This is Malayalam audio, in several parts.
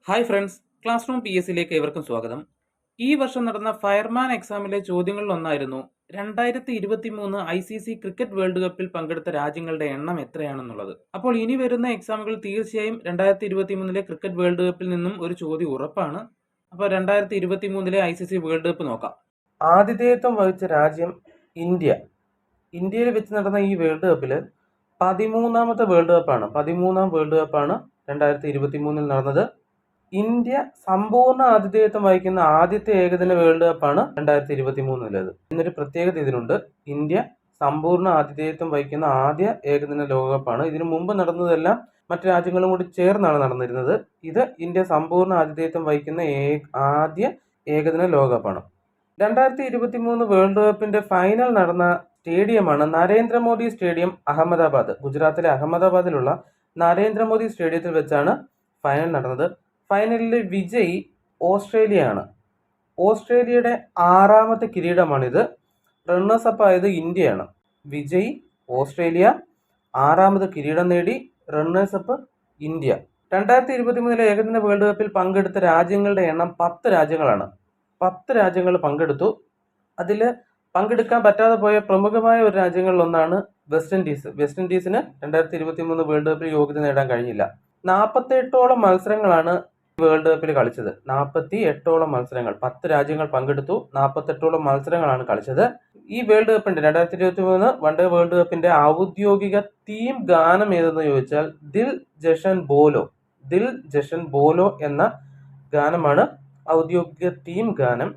ഹായ് ഫ്രണ്ട്സ്, ക്ലാസ് റൂം PSCയിലേക്ക് ഏവർക്കും സ്വാഗതം. ഈ വർഷം നടന്ന ഫയർമാൻ എക്സാമിലെ ചോദ്യങ്ങളിലൊന്നായിരുന്നു 2023 ICC ക്രിക്കറ്റ് വേൾഡ് കപ്പിൽ പങ്കെടുത്ത രാജ്യങ്ങളുടെ എണ്ണം എത്രയാണെന്നുള്ളത്. അപ്പോൾ ഇനി വരുന്ന എക്സാമുകൾ തീർച്ചയായും 2023 ക്രിക്കറ്റ് വേൾഡ് കപ്പിൽ നിന്നും ഒരു ചോദ്യം ഉറപ്പാണ്. അപ്പോൾ 2023 ICC വേൾഡ് കപ്പ് നോക്കാം. ആതിഥേയത്വം വഹിച്ച രാജ്യം ഇന്ത്യ. ഇന്ത്യയിൽ വെച്ച് നടന്ന ഈ വേൾഡ് കപ്പിൽ 13ാമത്തെ വേൾഡ് കപ്പാണ്. 13ാം വേൾഡ് കപ്പാണ് 2023 നടന്നത്. ഇന്ത്യ സമ്പൂർണ്ണ ആതിഥേയത്വം വഹിക്കുന്ന ആദ്യത്തെ ഏകദിന വേൾഡ് കപ്പാണ് 2023 എന്നൊരു പ്രത്യേകത ഇതിനുണ്ട്. ഇന്ത്യ സമ്പൂർണ്ണ ആതിഥേയത്വം വഹിക്കുന്ന ആദ്യ ഏകദിന ലോകകപ്പാണ്. ഇതിനു മുമ്പ് നടന്നതെല്ലാം മറ്റു രാജ്യങ്ങളും കൂടി ചേർന്നാണ് നടന്നിരുന്നത്. ഇത് ഇന്ത്യ സമ്പൂർണ്ണ ആതിഥേയത്വം വഹിക്കുന്ന ആദ്യ ഏകദിന ലോകകപ്പാണ്. 2023 വേൾഡ് കപ്പിന്റെ ഫൈനൽ നടന്ന സ്റ്റേഡിയമാണ് നരേന്ദ്രമോദി സ്റ്റേഡിയം, അഹമ്മദാബാദ്. ഗുജറാത്തിലെ അഹമ്മദാബാദിലുള്ള നരേന്ദ്രമോദി സ്റ്റേഡിയത്തിൽ വെച്ചാണ് ഫൈനൽ നടന്നത്. ഫൈനലിലെ വിജയി ഓസ്ട്രേലിയയാണ്. ഓസ്ട്രേലിയയുടെ 6ാമത്തെ കിരീടമാണിത്. റണ്ണേഴ്സ് അപ്പ് ആയത് ഇന്ത്യയാണ്. വിജയി ഓസ്ട്രേലിയ, 6ാമത് കിരീടം നേടി. Runners up India. 2023 ഏകദിന വേൾഡ് കപ്പിൽ പങ്കെടുത്ത രാജ്യങ്ങളുടെ എണ്ണം 10 രാജ്യങ്ങളാണ്. 10 രാജ്യങ്ങൾ പങ്കെടുത്തു. അതിൽ പങ്കെടുക്കാൻ പറ്റാതെ പോയ പ്രമുഖമായ ഒരു രാജ്യങ്ങളിലൊന്നാണ് വെസ്റ്റ് ഇൻഡീസ്. വെസ്റ്റ് ഇൻഡീസിന് 2023 വേൾഡ് കപ്പിൽ യോഗ്യത നേടാൻ കഴിഞ്ഞില്ല. 48ഓളം മത്സരങ്ങളാണ് വേൾഡ് കപ്പിൽ കളിച്ചത്. 48ഓളം മത്സരങ്ങൾ. 10 രാജ്യങ്ങൾ പങ്കെടുത്തു. 48ഓളം മത്സരങ്ങളാണ് കളിച്ചത്. ഈ വേൾഡ് കപ്പിന്റെ 2023 വൺഡേ വേൾഡ് കപ്പിന്റെ ഔദ്യോഗിക തീം ഗാനം ഏതെന്ന് ചോദിച്ചാൽ ദിൽ ജഷൻ ബോലോ. ദിൽ ജഷൻ ബോലോ എന്ന ഗാനമാണ് ഔദ്യോഗിക തീം ഗാനം.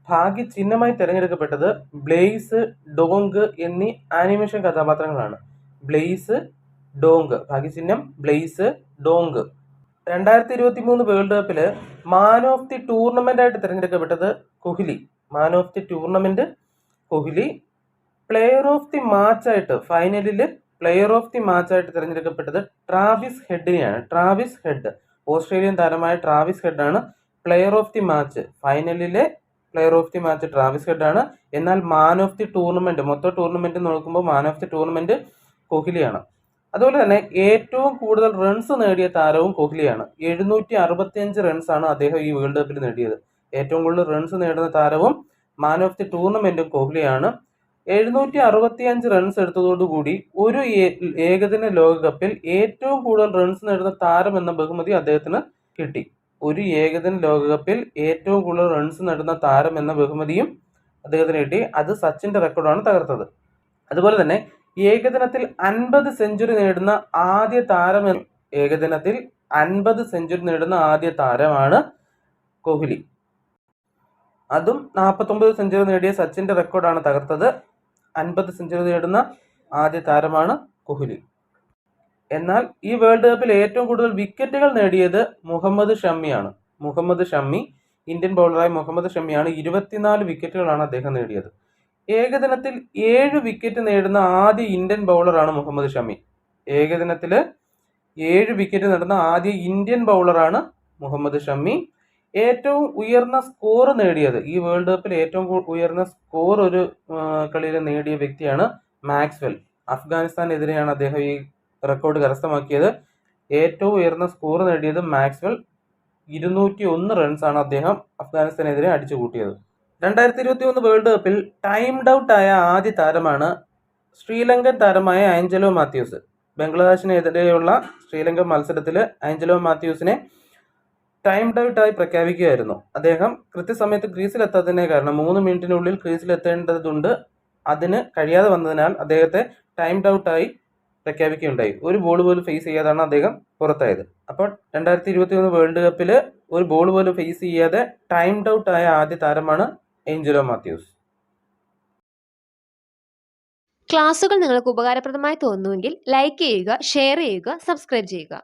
ഭാഗ്യ ചിഹ്നമായി തിരഞ്ഞെടുക്കപ്പെട്ടത് ബ്ലെയ്സ്, ഡോങ്ക് എന്നീ ആനിമേഷൻ കഥാപാത്രങ്ങളാണ്. Blaze, Tonk. ഭാഗ്യചിഹ്നം ബ്ലെയ്സ്, ഡോങ്ക്. 2023 വേൾഡ് കപ്പില് മാൻ ഓഫ് ദി ടൂർണമെന്റ് ആയിട്ട് തിരഞ്ഞെടുക്കപ്പെട്ടത് Kohli. Man of the tournament Kohli. Player of the match ആയിട്ട് ഫൈനലില് പ്ലെയർ ഓഫ് ദി മാച്ച് ആയിട്ട് തിരഞ്ഞെടുക്കപ്പെട്ടത് ട്രാവിസ് ഹെഡിനെയാണ്. ട്രാവിസ് ഹെഡ്, ഓസ്ട്രേലിയൻ താരമായ ട്രാവിസ് ഹെഡ് ആണ് പ്ലെയർ ഓഫ് ദി മാച്ച്. ഫൈനലിലെ player of the match Travis Head ആണ്. എന്നാൽ മാൻ ഓഫ് ദി ടൂർണമെന്റ്, മൊത്തം ടൂർണമെന്റ് നോക്കുമ്പോൾ മാൻ ഓഫ് ദി ടൂർണമെന്റ് കോഹ്ലിയാണ്. അതുപോലെ തന്നെ ഏറ്റവും കൂടുതൽ റൺസ് നേടിയ താരവും കോഹ്ലിയാണ്. 765 റൺസാണ് അദ്ദേഹം ഈ വേൾഡ് കപ്പിൽ നേടിയത്. ഏറ്റവും കൂടുതൽ റൺസ് നേടുന്ന താരവും മാൻ ഓഫ് ദി ടൂർണമെന്റും കോഹ്ലിയാണ്. 765 റൺസ് എടുത്തതോടുകൂടി ഒരു ഏകദിന ലോകകപ്പിൽ ഏറ്റവും കൂടുതൽ റൺസ് നേടുന്ന താരം എന്ന ബഹുമതി അദ്ദേഹത്തിന് കിട്ടി. ഒരു ഏകദിന ലോകകപ്പിൽ ഏറ്റവും കൂടുതൽ റൺസ് നേടുന്ന താരം എന്ന ബഹുമതിയും അദ്ദേഹത്തിന് കിട്ടി. അത് സച്ചിന്റെ റെക്കോർഡാണ് തകർത്തത്. അതുപോലെ തന്നെ ഏകദിനത്തിൽ 50 സെഞ്ചുറി നേടുന്ന ആദ്യ താരം, ഏകദിനത്തിൽ 50 സെഞ്ചുറി നേടുന്ന ആദ്യ താരമാണ് കോഹ്ലി. അതും 49 സെഞ്ചുറി നേടിയ സച്ചിന്റെ റെക്കോർഡാണ് തകർത്തത്. 50 സെഞ്ചുറി നേടുന്ന ആദ്യ താരമാണ് കോഹ്ലി. എന്നാൽ ഈ വേൾഡ് കപ്പിൽ ഏറ്റവും കൂടുതൽ വിക്കറ്റുകൾ നേടിയത് മുഹമ്മദ് ഷമിയാണ്. മുഹമ്മദ് ഷമി, ഇന്ത്യൻ ബൗളറായ മുഹമ്മദ് ഷമിയാണ്. 24 വിക്കറ്റുകളാണ് അദ്ദേഹം നേടിയത്. ഏകദിനത്തിൽ 7 വിക്കറ്റ് നേടുന്ന ആദ്യ ഇന്ത്യൻ ബൗളറാണ് മുഹമ്മദ് ഷമി. ഏകദിനത്തിൽ 7 വിക്കറ്റ് നേടുന്ന ആദ്യ ഇന്ത്യൻ ബൗളറാണ് മുഹമ്മദ് ഷമി. ഏറ്റവും ഉയർന്ന സ്കോർ നേടിയത്, ഈ വേൾഡ് കപ്പിൽ ഏറ്റവും ഉയർന്ന സ്കോർ ഒരു കളിയിൽ നേടിയ വ്യക്തിയാണ് മാക്സ്വെൽ. അഫ്ഗാനിസ്ഥാനെതിരെയാണ് അദ്ദേഹം ഈ റെക്കോർഡ് കരസ്ഥമാക്കിയത്. ഏറ്റവും ഉയർന്ന സ്കോർ നേടിയത് മാക്സ്വെൽ. 201 റൺസാണ് അദ്ദേഹം അഫ്ഗാനിസ്ഥാനെതിരെ അടിച്ചു കൂട്ടിയത്. 2023 വേൾഡ് കപ്പിൽ ടൈംഡ് ഔട്ട് ആയ ആദ്യ താരമാണ് ശ്രീലങ്കൻ താരമായ ആഞ്ചലോ മാത്യൂസ്. ബംഗ്ലാദേശിനെതിരെയുള്ള ശ്രീലങ്കൻ മത്സരത്തിൽ ആഞ്ചലോ മാത്യൂസിനെ ടൈംഡ് ഔട്ടായി പ്രഖ്യാപിക്കുകയായിരുന്നു. അദ്ദേഹം കൃത്യസമയത്ത് ക്രീസിലെത്താത്തതിനെ കാരണം 3 മിനിറ്റിനുള്ളിൽ ക്രീസിലെത്തേണ്ടതുണ്ട്. അതിന് കഴിയാതെ വന്നതിനാൽ അദ്ദേഹത്തെ ടൈംഡ് ഔട്ടായി പ്രഖ്യാപിക്കുകയുണ്ടായി. ഒരു ബോൾ പോലും ഫേസ് ചെയ്യാതാണ് അദ്ദേഹം പുറത്തായത്. അപ്പോൾ 2023 വേൾഡ് കപ്പിൽ ഒരു ബോൾ പോലും ഫേസ് ചെയ്യാതെ ടൈംഡ് ഔട്ട് ആയ ആദ്യ താരമാണ് ആഞ്ചലോ മാത്യൂസ്. ക്ലാസുകൾ നിങ്ങൾക്ക് ഉപകാരപ്രദമായി തോന്നുന്നുവെങ്കിൽ ലൈക്ക് ചെയ്യുക, ഷെയർ ചെയ്യുക, സബ്സ്ക്രൈബ് ചെയ്യുക.